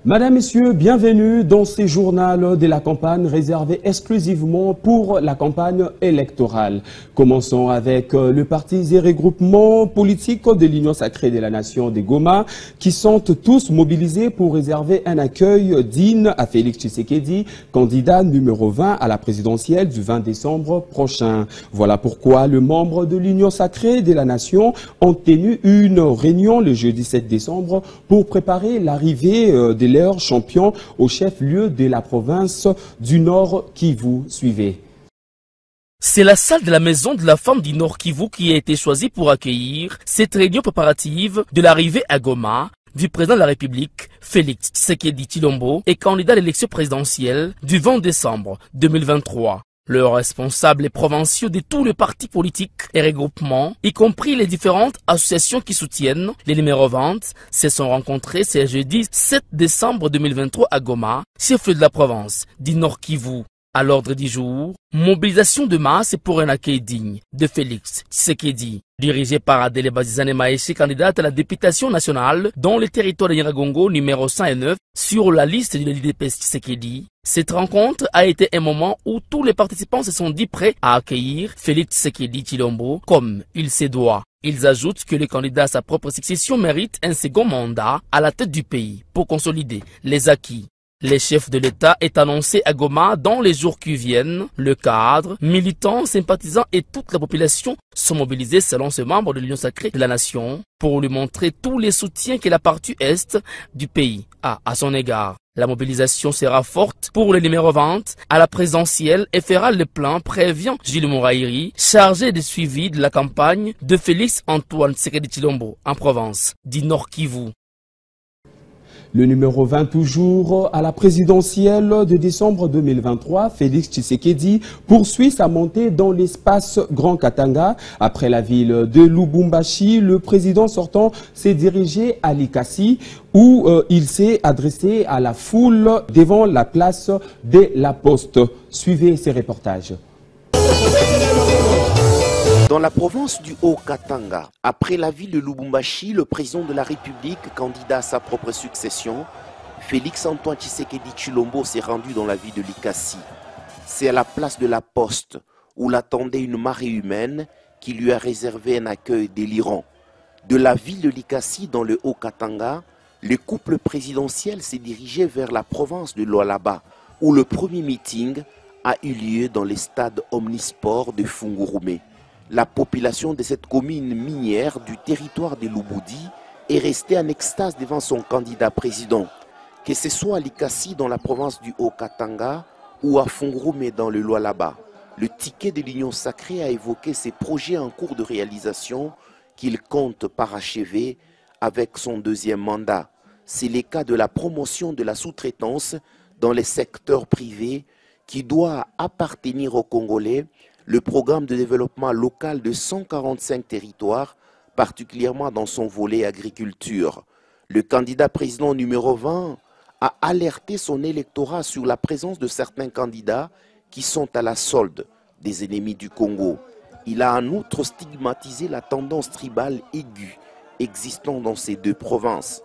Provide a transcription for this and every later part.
Madame, Messieurs, bienvenue dans ce journal de la campagne réservé exclusivement pour la campagne électorale. Commençons avec le parti et regroupement politique de l'Union sacrée de la nation de Goma qui sont tous mobilisés pour réserver un accueil digne à Félix Tshisekedi, candidat numéro 20 à la présidentielle du 20 décembre prochain. Voilà pourquoi les membres de l'Union sacrée de la nation ont tenu une réunion le jeudi 7 décembre pour préparer l'arrivée de leur champion au chef-lieu de la province du Nord Kivu. Suivez. C'est la salle de la maison de la femme du Nord Kivu qui a été choisie pour accueillir cette réunion préparative de l'arrivée à Goma du président de la République, Félix Tshisekedi Tshilombo, et candidat à l'élection présidentielle du 20 décembre 2023. Leurs responsables et provinciaux de tous les partis politiques et regroupements, y compris les différentes associations qui soutiennent les numéros 20, se sont rencontrés ce jeudi 7 décembre 2023 à Goma, chef-lieu de la province du Nord Kivu. À l'ordre du jour, mobilisation de masse pour un accueil digne de Félix Tshisekedi. Dirigé par Adele Bazizane Maeshe, candidate à la députation nationale dans le territoire de Nyiragongo numéro 109 sur la liste de l'IDPS Tshisekedi. Cette rencontre a été un moment où tous les participants se sont dit prêts à accueillir Félix Tshisekedi Tshilombo comme il se doit. Ils ajoutent que le candidat à sa propre succession mérite un second mandat à la tête du pays pour consolider les acquis. Le chef de l'État est annoncé à Goma dans les jours qui viennent. Le cadre, militants, sympathisants et toute la population sont mobilisés selon ce membre de l'Union sacrée de la nation pour lui montrer tous les soutiens que la partie est du pays a à son égard. La mobilisation sera forte pour le numéro 20 à la présidentielle et fera le plan, prévient Gilles Mouraïri, chargé de suivi de la campagne de Félix Antoine Tshisekedi Tshilombo en province du Nord Kivu. Le numéro 20 toujours à la présidentielle de décembre 2023, Félix Tshisekedi poursuit sa montée dans l'espace Grand Katanga. Après la ville de Lubumbashi, le président sortant s'est dirigé à Likasi où il s'est adressé à la foule devant la place de la Poste. Suivez ces reportages. Dans la province du Haut-Katanga, après la ville de Lubumbashi, le président de la République, candidat à sa propre succession, Félix Antoine Tshisekedi Tshilombo s'est rendu dans la ville de Likasi. C'est à la place de la Poste où l'attendait une marée humaine qui lui a réservé un accueil délirant. De la ville de Likasi dans le Haut-Katanga, le couple présidentiel s'est dirigé vers la province de Lualaba où le premier meeting a eu lieu dans le stade omnisport de Fungurume. La population de cette commune minière du territoire de Lubudi est restée en extase devant son candidat président. Que ce soit à Likasi dans la province du Haut-Katanga ou à Fungurume dans le Lualaba, le ticket de l'Union sacrée a évoqué ses projets en cours de réalisation qu'il compte parachever avec son deuxième mandat. C'est le cas de la promotion de la sous-traitance dans les secteurs privés qui doit appartenir aux Congolais, le programme de développement local de 145 territoires, particulièrement dans son volet agriculture. Le candidat président numéro 20 a alerté son électorat sur la présence de certains candidats qui sont à la solde des ennemis du Congo. Il a en outre stigmatisé la tendance tribale aiguë existant dans ces deux provinces.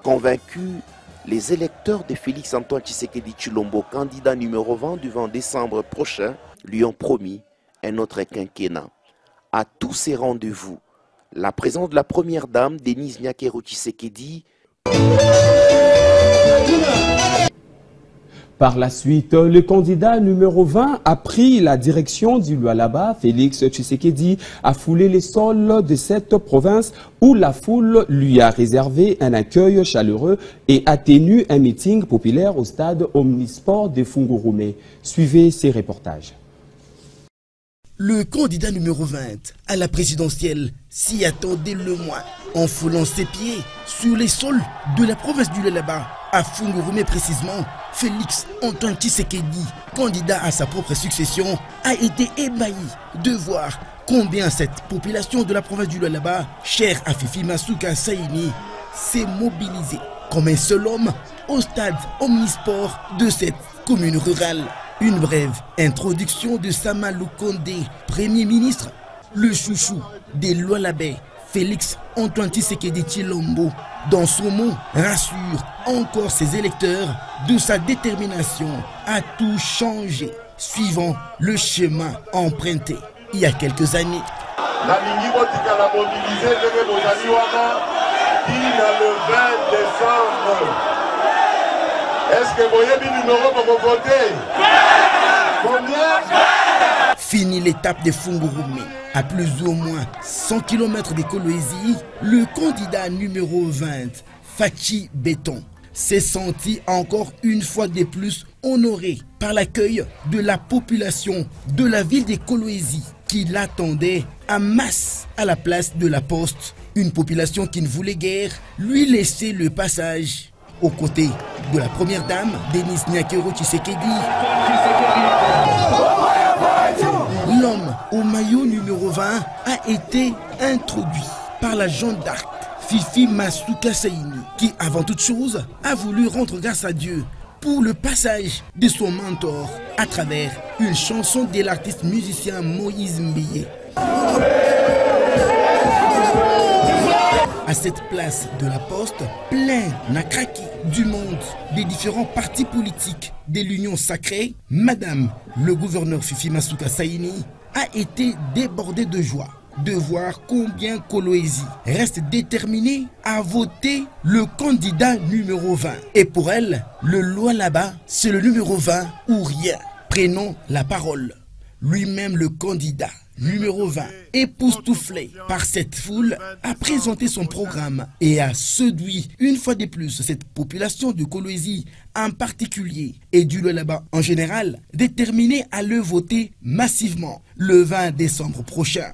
Convaincus, les électeurs de Félix Antoine Tshisekedi Tshilombo, candidat numéro 20 du 20 décembre prochain, lui ont promis un autre quinquennat. À tous ces rendez-vous, la présence de la première dame, Denise Nyakero Tshisekedi. Par la suite, le candidat numéro 20 a pris la direction du Lualaba. Félix Tshisekedi a foulé les sols de cette province où la foule lui a réservé un accueil chaleureux et a tenu un meeting populaire au stade omnisport de Fungurume. Suivez ces reportages. Le candidat numéro 20 à la présidentielle s'y attendait le moins en foulant ses pieds sur les sols de la province du Lualaba, à Fungurume précisément. Félix Antoine Tshisekedi, candidat à sa propre succession, a été ébahi de voir combien cette population de la province du Lualaba, chère à Fifi Masuka Saini, s'est mobilisée comme un seul homme au stade omnisport de cette commune rurale. Une brève introduction de Sama Lukonde, Premier ministre, le chouchou des Lualabais, Félix Antoine Tshisekedi Tshilombo, dans son mot, rassure encore ses électeurs de sa détermination à tout changer, suivant le chemin emprunté il y a quelques années. Le 20 décembre. Est-ce que vous voyez le numéro pour vous voter? Combien? Fini l'étape de Fungurume. À plus ou moins 100 km de Kolwezi, le candidat numéro 20, Fachi Béton, s'est senti encore une fois de plus honoré par l'accueil de la population de la ville de Kolwezi qui l'attendait en masse à la place de la poste. Une population qui ne voulait guère lui laisser le passage. Aux côtés de la première dame, Denis Nyakero Tshisekedi. L'homme au maillot numéro 20 a été introduit par la Jeanne d'Arc, Fifi Masuka Saini, qui avant toute chose a voulu rendre grâce à Dieu pour le passage de son mentor à travers une chanson de l'artiste musicien Moïse Mbiye. À cette place de la poste, plein n'a craqué du monde des différents partis politiques de l'Union sacrée, Madame le gouverneur Fifi Masuka Saini a été débordée de joie de voir combien Kolwezi reste déterminé à voter le candidat numéro 20. Et pour elle, le loi là-bas, c'est le numéro 20 ou rien. Prenons la parole. Lui-même le candidat numéro 20, époustouflé par cette foule, a présenté son programme et a séduit une fois de plus cette population de Kolwezi en particulier et du là-bas en général, déterminée à le voter massivement le 20 décembre prochain.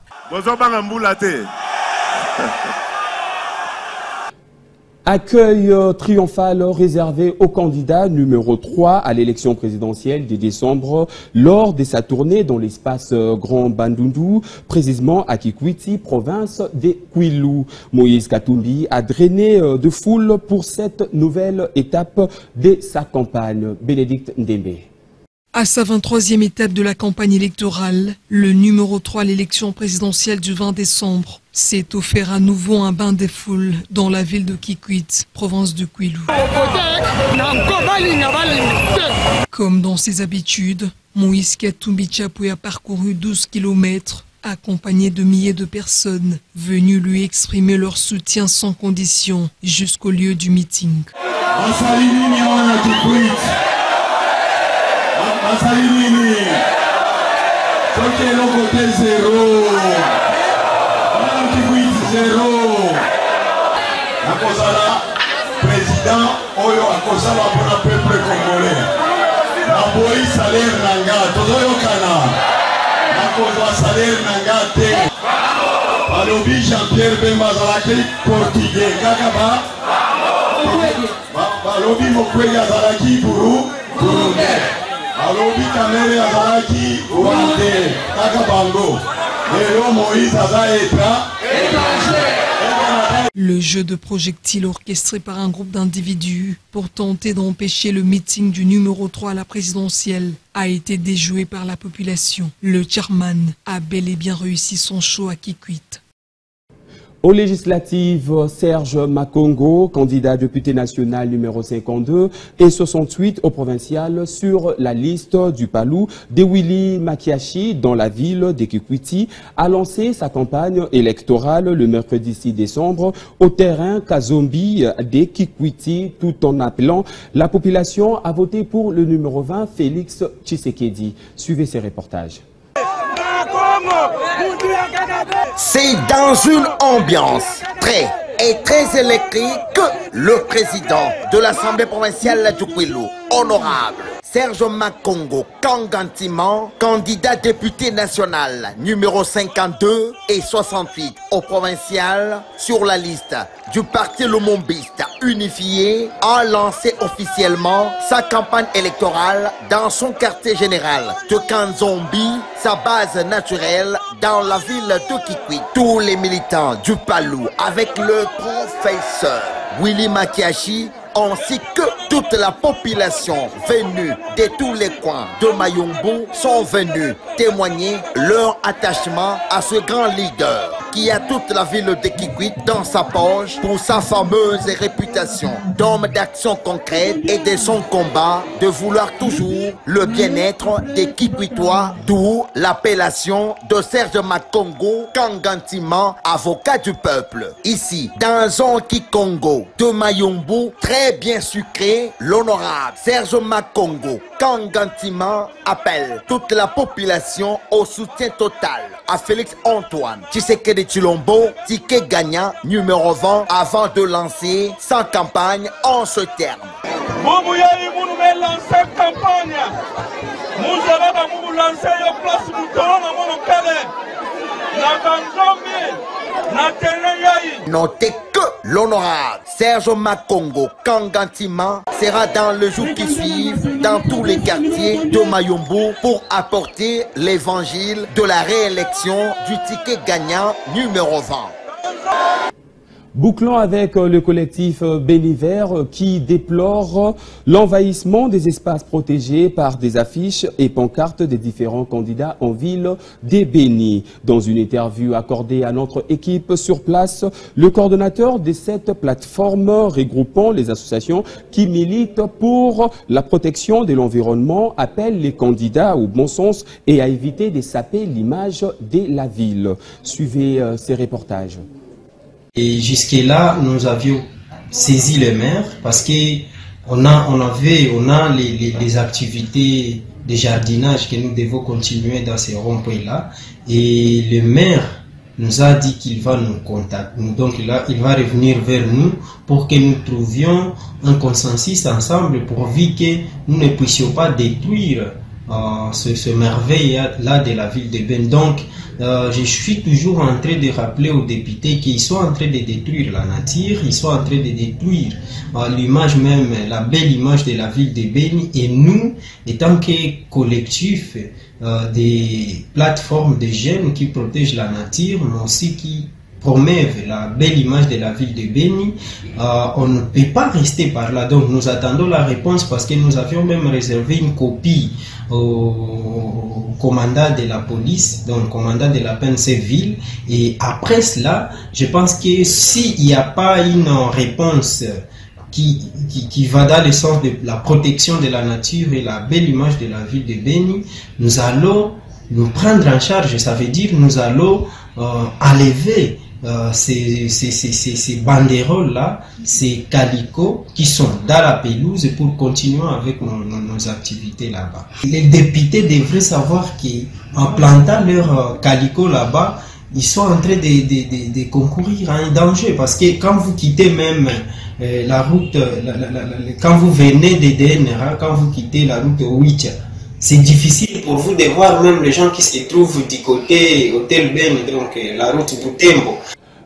Accueil triomphal réservé au candidat numéro 3 à l'élection présidentielle de décembre lors de sa tournée dans l'espace Grand Bandundu, précisément à Kikwiti, province de Kwilu. Moïse Katumbi a drainé de foule pour cette nouvelle étape de sa campagne. Bénédicte Ndembe. À sa 23e étape de la campagne électorale, le numéro 3 à l'élection présidentielle du 20 décembre s'est offert à nouveau un bain de foule dans la ville de Kikwit, province de Kwilu. Comme dans ses habitudes, Moïse Katumbi Chapwe a parcouru 12 km accompagné de milliers de personnes venues lui exprimer leur soutien sans condition jusqu'au lieu du meeting. Masalimini, Soke Lokote zéro, Madame Kikwiti zéro. Akozala, président, Oyo Akozala pour le peuple congolais. Naboyi salaire nanga, Tozoyo Kana. Nakozwa salaire nanga te. Balobi Jean-Pierre Bemba Zalaki, portugais, Kakaba. Balobi Mokwege Zalaki, Burundais. Le jeu de projectiles orchestré par un groupe d'individus pour tenter d'empêcher le meeting du numéro 3 à la présidentielle a été déjoué par la population. Le chairman a bel et bien réussi son show à Kikwit. Aux législatives, Serge Makongo, candidat député national numéro 52 et 68 au provincial sur la liste du Palou de Willy Makiashi dans la ville de Kikwiti, a lancé sa campagne électorale le mercredi 6 décembre au terrain Kazombi de Kikwiti, tout en appelant la population à voter pour le numéro 20, Félix Tshisekedi. Suivez ces reportages. C'est dans une ambiance très électrique que le président de l'Assemblée provinciale du Kwilu, honorable Serge Makongo Kangantiman, candidat député national numéro 52 et 68 au provincial sur la liste du parti Lumumbiste unifié, a lancé officiellement sa campagne électorale dans son quartier général de Kanzombi, sa base naturelle dans la ville de Kikwit. Tous les militants du Palou avec le professeur Willy Makiashi ainsi que toute la population venue de tous les coins de Mayombo sont venus témoigner leur attachement à ce grand leader qui a toute la ville de Kikwit dans sa poche pour sa fameuse réputation d'homme d'action concrète et de son combat de vouloir toujours le bien-être des Kikwitois, d'où l'appellation de Serge Makongo Kangantima, avocat du peuple. Ici, dans un Kikongo de Mayombo, très bien sucré, l'honorable Serge Makongo Kangantima appelle toute la population au soutien total à Félix Antoine Tshisekedi Tshilombo, ticket gagnant numéro 20 avant de lancer sa campagne en ce terme. Notez que l'honorable Serge Makongo Kangantima sera dans le jour qui suit dans tous les quartiers de Mayombo pour apporter l'évangile de la réélection du ticket gagnant numéro 20. Bouclons avec le collectif Bénivert qui déplore l'envahissement des espaces protégés par des affiches et pancartes des différents candidats en ville des Béni. Dans une interview accordée à notre équipe sur place, le coordonnateur de cette plateforme regroupant les associations qui militent pour la protection de l'environnement appelle les candidats au bon sens et à éviter de saper l'image de la ville. Suivez ces reportages. Et jusque-là, nous avions saisi le maire parce que on a les activités de jardinage que nous devons continuer dans ces ronds-points-là. Et le maire nous a dit qu'il va nous contacter. Donc là, il va revenir vers nous pour que nous trouvions un consensus ensemble pourvu que nous ne puissions pas détruire ce merveille-là de la ville de Ben. Donc, je suis toujours en train de rappeler aux députés qu'ils sont en train de détruire la nature, ils sont en train de détruire l'image même, la belle image de la ville de Beni. Et nous, étant que collectif des plateformes de jeunes qui protègent la nature, mais aussi qui promeuvent la belle image de la ville de Beni, on ne peut pas rester par là. Donc nous attendons la réponse parce que nous avions même réservé une copie au commandant de la police, donc commandant de la PNC ville. Et après cela, je pense que s'il n'y a pas une réponse qui va dans le sens de la protection de la nature et la belle image de la ville de Beni, nous allons nous prendre en charge. Ça veut dire nous allons enlever ces banderoles-là, ces calicots qui sont dans la pelouse pour continuer avec nos activités là-bas. Les députés devraient savoir qu'en plantant leurs calicots là-bas, ils sont en train de concourir à un danger parce que quand vous quittez même la route, quand vous venez de DNRA, quand vous quittez la route Owicha, c'est difficile pour vous de voir même les gens qui se trouvent du côté Hôtel Ben, donc la route Boutembo.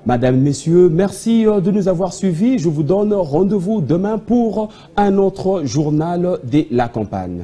Madame, Messieurs, merci de nous avoir suivis. Je vous donne rendez-vous demain pour un autre journal de la campagne.